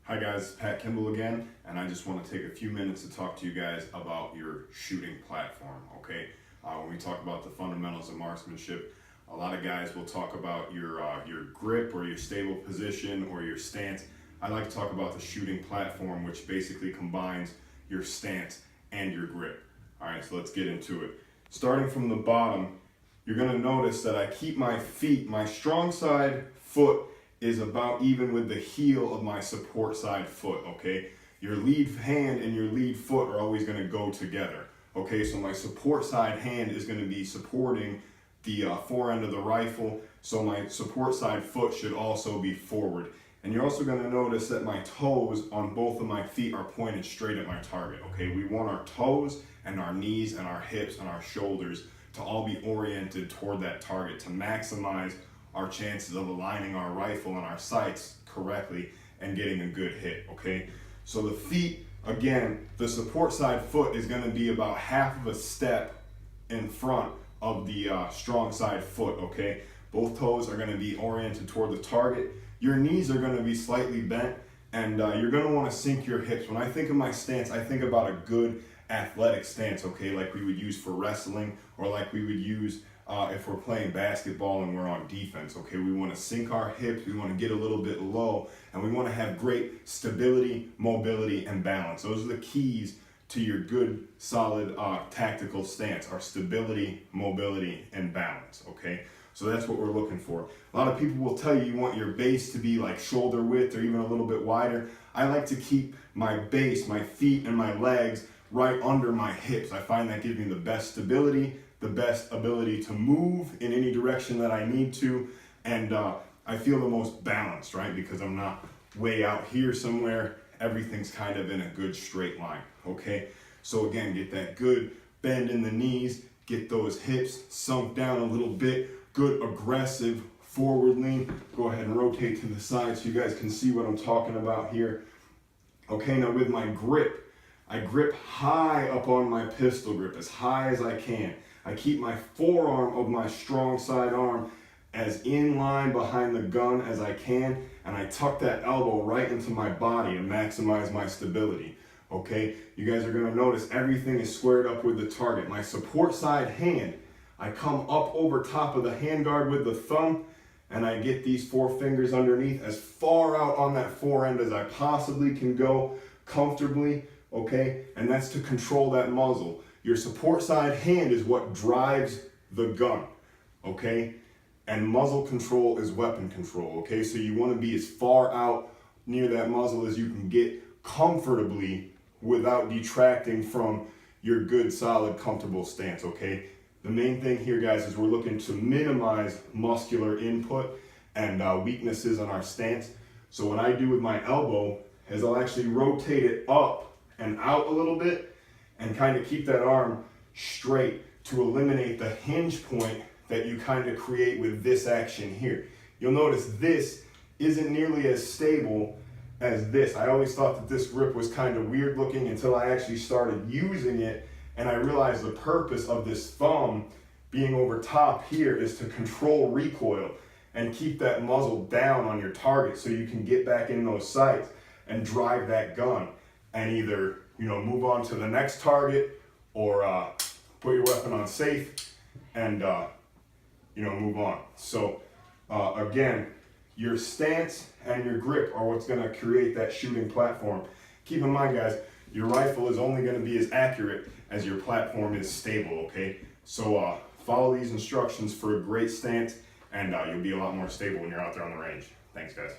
Hi guys, Pat Kimball again, and I just want to take a few minutes to talk to you guys about your shooting platform, okay? When we talk about the fundamentals of marksmanship, a lot of guys will talk about your grip or your stable position or your stance. I like to talk about the shooting platform, which basically combines your stance and your grip. All right, so let's get into it. Starting from the bottom, you're going to notice that I keep my feet, my strong side foot is about even with the heel of my support side foot, okay? Your lead hand and your lead foot are always going to go together, okay? So my support side hand is going to be supporting the fore end of the rifle, so my support side foot should also be forward. And you're also going to notice that my toes on both of my feet are pointed straight at my target, okay? We want our toes and our knees and our hips and our shoulders to all be oriented toward that target to maximize our chances of aligning our rifle and our sights correctly and getting a good hit, okay? So the feet, again, the support side foot is gonna be about half of a step in front of the strong side foot, okay? Both toes are gonna be oriented toward the target. Your knees are gonna be slightly bent, and you're gonna wanna sink your hips. When I think of my stance, I think about a good athletic stance, okay? Like we would use for wrestling, or like we would use if we're playing basketball and we're on defense, okay? We want to sink our hips, we want to get a little bit low, and we want to have great stability, mobility, and balance. Those are the keys to your good, solid tactical stance, our stability, mobility, and balance, okay? So that's what we're looking for. A lot of people will tell you you want your base to be like shoulder width or even a little bit wider. I like to keep my base, my feet, and my legs right under my hips. I find that gives me the best stability, the best ability to move in any direction that I need to, and I feel the most balanced, right? Because I'm not way out here somewhere. Everything's kind of in a good straight line, okay? So again, get that good bend in the knees, get those hips sunk down a little bit, good aggressive forward lean. Go ahead and rotate to the side so you guys can see what I'm talking about here. Okay, now with my grip, I grip high up on my pistol grip, as high as I can. I keep my forearm of my strong side arm as in line behind the gun as I can, and I tuck that elbow right into my body to maximize my stability, okay? You guys are gonna notice everything is squared up with the target. My support side hand, I come up over top of the handguard with the thumb, and I get these four fingers underneath as far out on that fore end as I possibly can go comfortably, okay? And that's to control that muzzle. Your support side hand is what drives the gun, okay? And muzzle control is weapon control, okay? So you want to be as far out near that muzzle as you can get comfortably without detracting from your good, solid, comfortable stance, okay? The main thing here, guys, is we're looking to minimize muscular input and weaknesses on our stance. So what I do with my elbow is I'll actually rotate it up and out a little bit and kind of keep that arm straight to eliminate the hinge point that you kind of create with this action here. You'll notice this isn't nearly as stable as this. I always thought that this grip was kind of weird looking until I actually started using it, and I realized the purpose of this thumb being over top here is to control recoil and keep that muzzle down on your target so you can get back in those sights and drive that gun and either move on to the next target or put your weapon on safe and move on. So again, your stance and your grip are what's going to create that shooting platform. Keep in mind, guys, your rifle is only going to be as accurate as your platform is stable, okay? So follow these instructions for a great stance, and you'll be a lot more stable when you're out there on the range. Thanks, guys.